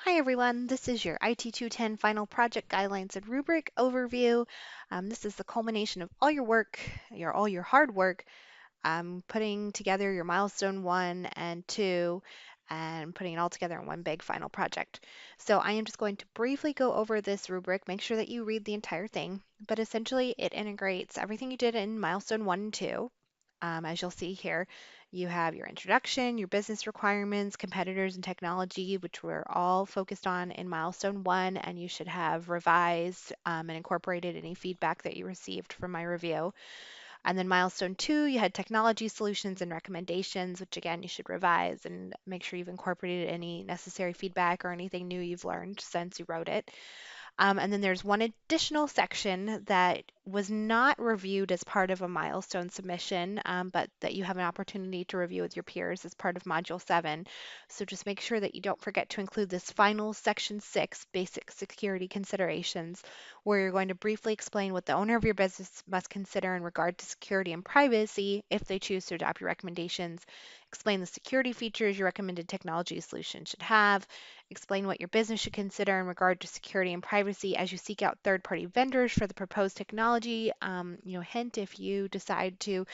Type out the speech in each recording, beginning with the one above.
Hi everyone, this is your IT 210 Final Project Guidelines and Rubric overview. This is the culmination of all your work, all your hard work, putting together your milestone 1 and 2 and putting it all together in one big final project. So I am just going to briefly go over this rubric, make sure that you read the entire thing, but essentially it integrates everything you did in milestone 1 and 2. As you'll see here, you have your introduction, your business requirements, competitors and technology, which we're all focused on in milestone 1, and you should have revised and incorporated any feedback that you received from my review. And then milestone 2, you had technology solutions and recommendations, which again, you should revise and make sure you've incorporated any necessary feedback or anything new you've learned since you wrote it. And then there's one additional section that was not reviewed as part of a milestone submission, but that you have an opportunity to review with your peers as part of Module 7. So just make sure that you don't forget to include this final Section 6, Basic Security Considerations, where you're going to briefly explain what the owner of your business must consider in regard to security and privacy if they choose to adopt your recommendations. Explain the security features your recommended technology solution should have. Explain what your business should consider in regard to security and privacy as you seek out third-party vendors for the proposed technology. Hint, if you decide to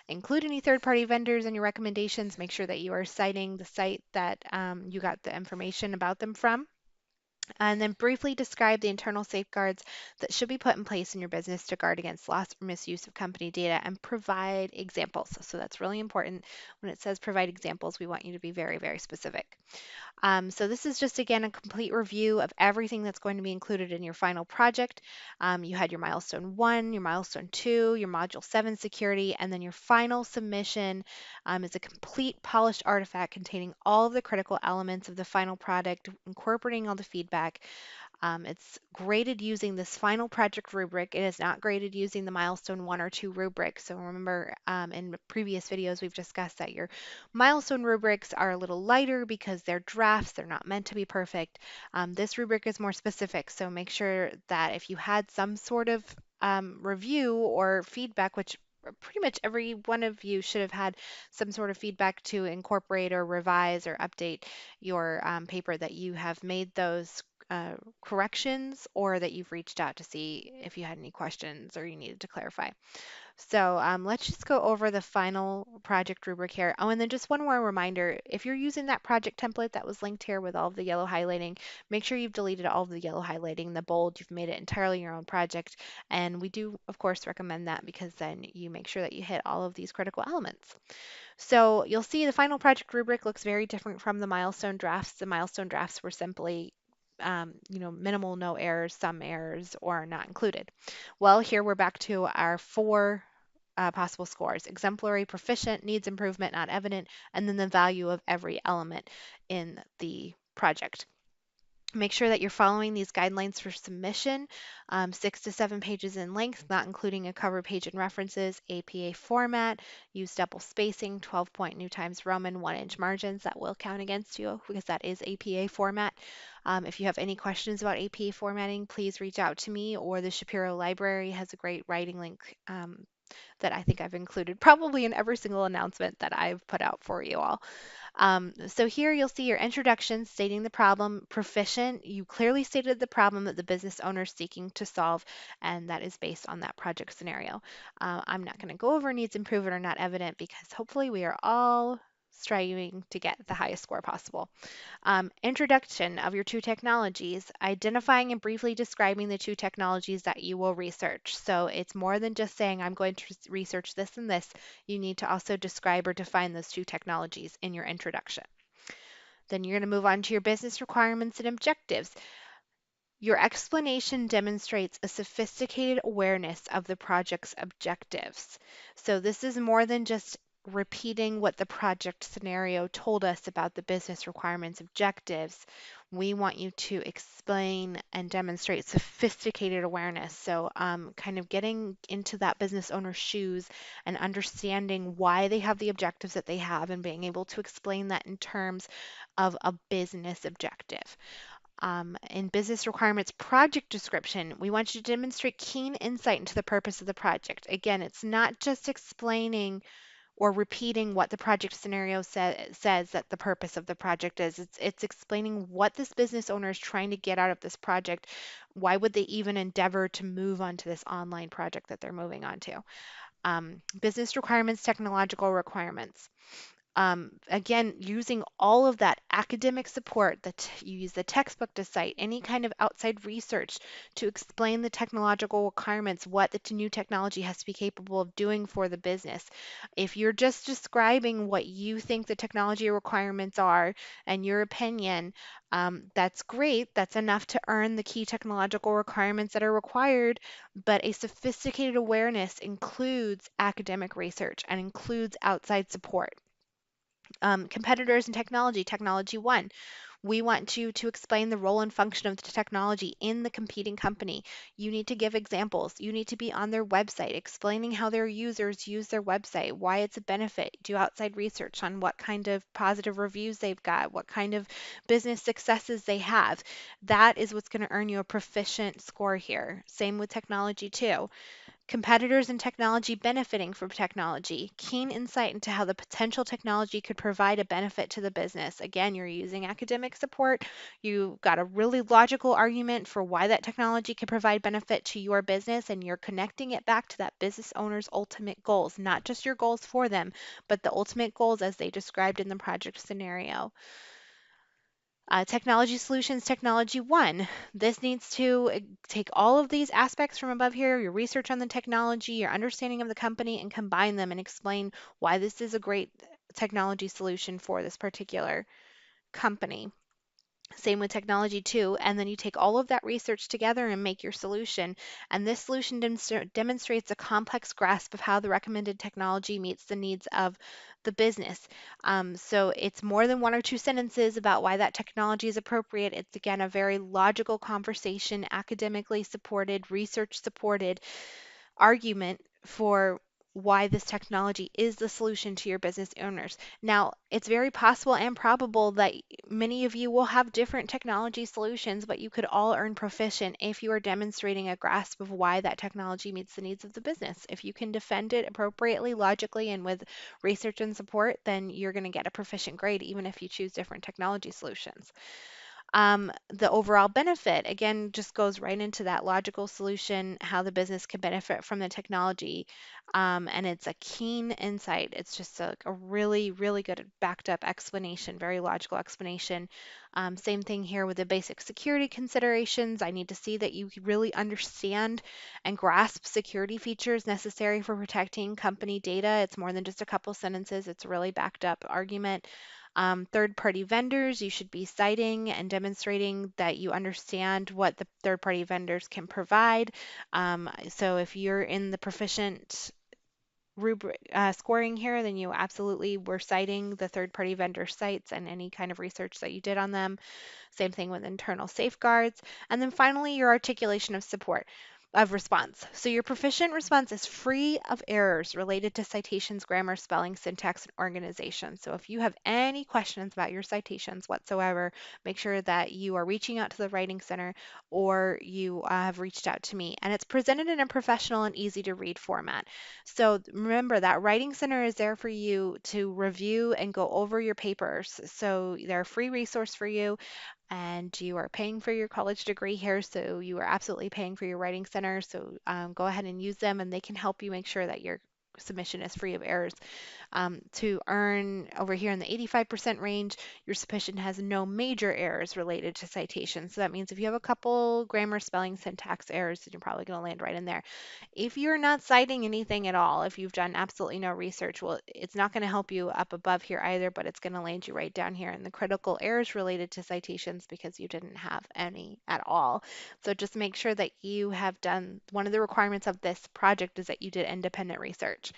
include any third-party vendors in your recommendations, make sure that you are citing the site that you got the information about them from. And then briefly describe the internal safeguards that should be put in place in your business to guard against loss or misuse of company data and provide examples. So that's really important. When it says provide examples, we want you to be very, very specific. So this is just, again, a complete review of everything that's going to be included in your final project. You had your milestone 1, your milestone 2, your module 7 security, and then your final submission is a complete polished artifact containing all of the critical elements of the final product, incorporating all the feedback. It's graded using this final project rubric. It is not graded using the milestone 1 or 2 rubric. So remember, in previous videos, we've discussed that your milestone rubrics are a little lighter because they're drafts. They're not meant to be perfect. This rubric is more specific. So make sure that if you had some sort of review or feedback, which pretty much every one of you should have had some sort of feedback to incorporate or revise or update your paper, that you have made those corrections, or that you've reached out to see if you had any questions or you needed to clarify. So let's just go over the final project rubric here. Oh, and then just one more reminder, if you're using that project template that was linked here with all of the yellow highlighting, make sure you've deleted all of the yellow highlighting, the bold, you've made it entirely your own project. And we do, of course, recommend that because then you make sure that you hit all of these critical elements. So you'll see the final project rubric looks very different from the milestone drafts. The milestone drafts were simply minimal, no errors, some errors, or not included. Well, here we're back to our 4 possible scores: exemplary, proficient, needs improvement, not evident, and then the value of every element in the project. Make sure that you're following these guidelines for submission, 6 to 7 pages in length, not including a cover page and references, APA format, use double spacing, 12-point New Times Roman 1-inch margins. That will count against you because that is APA format. If you have any questions about APA formatting, please reach out to me, or the Shapiro Library has a great writing link that I think I've included probably in every single announcement that I've put out for you all. So here you'll see your introduction stating the problem. Proficient, you clearly stated the problem that the business owner is seeking to solve, and that is based on that project scenario. I'm not going to go over needs improvement or not evident because hopefully we are all striving to get the highest score possible. Introduction of your 2 technologies, identifying and briefly describing the 2 technologies that you will research. So it's more than just saying I'm going to research this and this. You need to also describe or define those 2 technologies in your introduction. Then you're going to move on to your business requirements and objectives. Your explanation demonstrates a sophisticated awareness of the project's objectives. So this is more than just repeating what the project scenario told us about the business requirements objectives. We want you to explain and demonstrate sophisticated awareness. So kind of getting into that business owner's shoes and understanding why they have the objectives that they have and being able to explain that in terms of a business objective. In business requirements project description, we want you to demonstrate keen insight into the purpose of the project. Again, it's not just explaining or repeating what the project scenario says that the purpose of the project is. It's explaining what this business owner is trying to get out of this project. Why would they even endeavor to move on to this online project that they're moving on to? Business requirements, technological requirements. Again, using all of that academic support that you use the textbook to cite, any kind of outside research to explain the technological requirements, what the new technology has to be capable of doing for the business. If you're just describing what you think the technology requirements are and your opinion, that's great. That's enough to earn the key technological requirements that are required. But a sophisticated awareness includes academic research and includes outside support. Competitors in technology, technology one. We want you to explain the role and function of the technology in the competing company. You need to give examples. You need to be on their website explaining how their users use their website, why it's a benefit. Do outside research on what kind of positive reviews they've got, what kind of business successes they have. That is what's going to earn you a proficient score here. Same with technology too. Competitors in technology benefiting from technology, keen insight into how the potential technology could provide a benefit to the business. Again, you're using academic support. You've got a really logical argument for why that technology could provide benefit to your business, and you're connecting it back to that business owner's ultimate goals, not just your goals for them, but the ultimate goals as they described in the project scenario. Technology Solutions Technology 1. This needs to take all of these aspects from above here, your research on the technology, your understanding of the company, and combine them and explain why this is a great technology solution for this particular company. Same with technology too. And then you take all of that research together and make your solution. And this solution demonstrates a complex grasp of how the recommended technology meets the needs of the business. So it's more than one or two sentences about why that technology is appropriate. It's again a very logical conversation, academically supported, research supported argument for why this technology is the solution to your business owners. Now, it's very possible and probable that many of you will have different technology solutions, but you could all earn proficient if you are demonstrating a grasp of why that technology meets the needs of the business. If you can defend it appropriately, logically, and with research and support, then you're going to get a proficient grade even if you choose different technology solutions. The overall benefit, again, just goes right into that logical solution, how the business can benefit from the technology. And it's a keen insight. It's just a really, really good backed up explanation, very logical explanation. Same thing here with the basic security considerations. I need to see that you really understand and grasp security features necessary for protecting company data. It's more than just a couple sentences, it's a really backed up argument. Third-party vendors, you should be citing and demonstrating that you understand what the third-party vendors can provide. So if you're in the proficient rubric scoring here, then you absolutely were citing the third-party vendor sites and any kind of research that you did on them. Same thing with internal safeguards. And then finally, your articulation of support of response. So your proficient response is free of errors related to citations, grammar, spelling, syntax, and organization. So if you have any questions about your citations whatsoever, make sure that you are reaching out to the Writing Center or you have reached out to me. And it's presented in a professional and easy to read format. So remember that Writing Center is there for you to review and go over your papers. So they're a free resource for you, and you are paying for your college degree here, so you are absolutely paying for your writing center. So go ahead and use them, and they can help you make sure that your submission is free of errors. To earn over here in the 85% range, your submission has no major errors related to citations. So that means if you have a couple grammar, spelling, syntax errors, then you're probably going to land right in there. If you're not citing anything at all, if you've done absolutely no research, well, it's not going to help you up above here either, but it's going to land you right down here in the critical errors related to citations because you didn't have any at all. So just make sure that you have done, one of the requirements of this project is that you did independent research.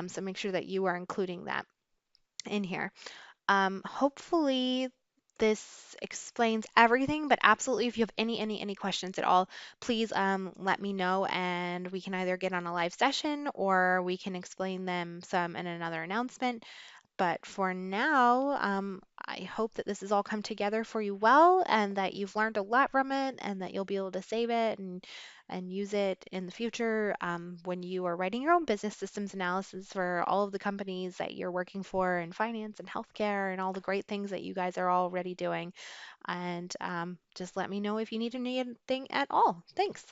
So make sure that you are including that in here. Hopefully this explains everything, but absolutely if you have any questions at all, please let me know and we can either get on a live session or we can explain them some in another announcement. But for now, I hope that this has all come together for you well and that you've learned a lot from it and that you'll be able to save it and use it in the future when you are writing your own business systems analysis for all of the companies that you're working for in finance and healthcare and all the great things that you guys are already doing. And just let me know if you need anything at all. Thanks.